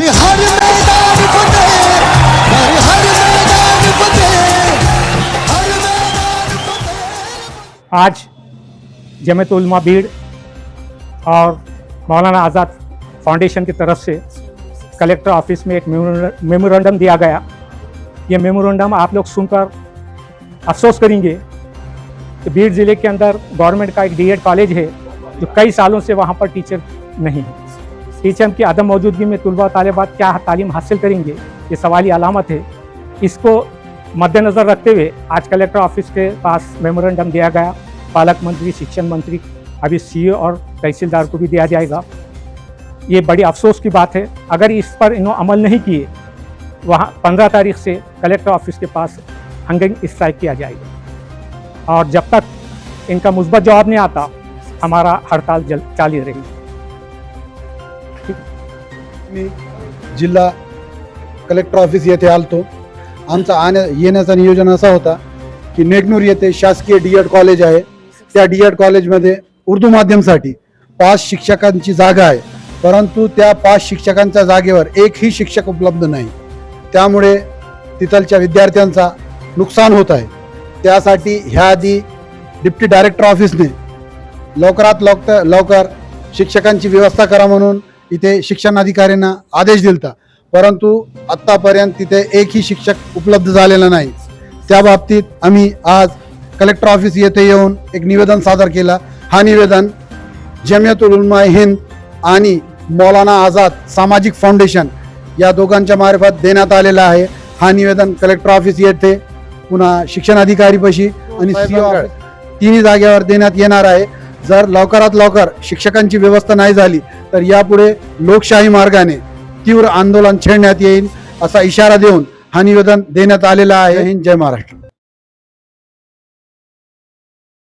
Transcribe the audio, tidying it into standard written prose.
हर हर मैदान फतेह, हर हर मैदान फतेह, हर मैदान फतेह। आज जमीयत उलमा भीड़ और मौलाना आज़ाद फाउंडेशन की तरफ से कलेक्टर ऑफिस में एक मेमोरेंडम दिया गया। ये मेमोरेंडम आप लोग सुनकर अफसोस करेंगे कि भीड़ ज़िले के अंदर गवर्नमेंट का एक डीएड कॉलेज है जो कई सालों से वहाँ पर टीचर नहीं है। टीचर की अदम मौजूदगी में तलबा तालिबात क्या तालीम हासिल करेंगे, ये सवाली अलामत है। इसको मद्देनज़र रखते हुए आज कलेक्टर ऑफिस के पास मेमोरेंडम दिया गया। पालक मंत्री, शिक्षण मंत्री, अभी सीईओ और तहसीलदार को भी दिया जाएगा। ये बड़ी अफसोस की बात है। अगर इस पर इन्होंने अमल नहीं किए, वहाँ 15 तारीख से कलेक्टर ऑफिस के पास हंगिंग स्ट्राइक किया जाएगा और जब तक इनका मुस्बत जवाब नहीं आता हमारा हड़ताल जारी रहेगी। मी जिल्हा कलेक्टर ऑफिस येथे आलतो। आमचा येण्याचा नियोजन असा होता की नेकनूर येथे शासकीय डीएड कॉलेज आहे। त्या डीएड कॉलेजमध्ये उर्दू माध्यमसाठी 5 शिक्षकांची जागा आहे, परंतु त्या 5 शिक्षकांच्या जागेवर एकही शिक्षक उपलब्ध नाही। त्यामुळे तिथलच्या विद्यार्थ्यांचा नुकसान होत आहे। त्यासाठी ह्या आधी डिप्टी डायरेक्टर ऑफिसने लवकरात लवकर शिक्षकांची व्यवस्था करा म्हणून इथे शिक्षण अधिकाऱ्यांना आदेश दिलता, परंतु आत्तापर्यंत तिथे एकही शिक्षक उपलब्ध झालेला नाही। त्या बाबतीत आम्ही आज कलेक्टर ऑफिस येथे येऊन एक निवेदन सादर केला। हा निवेदन जमियत उलमा हिंद आणि मौलाना आझाद सामाजिक फाउंडेशन या दोघांच्या मार्फत देण्यात आलेला आहे। हा निवेदन कलेक्टर ऑफिस येथे पुन्हा शिक्षण अधिकारीपाशी आणि सीईओ ऑफिस तिन्ही जागेवर देण्यात येणार आहे। जर लवकरात लवकर शिक्षकांची व्यवस्था नाही झाली तर यापुढे लोकशाही मार्गाने तीव्र आंदोलन छेडण्यात येईल असा इशारा देऊन हा निवेदन देण्यात आलेला आहे। जय हिंद, जय महाराष्ट्र।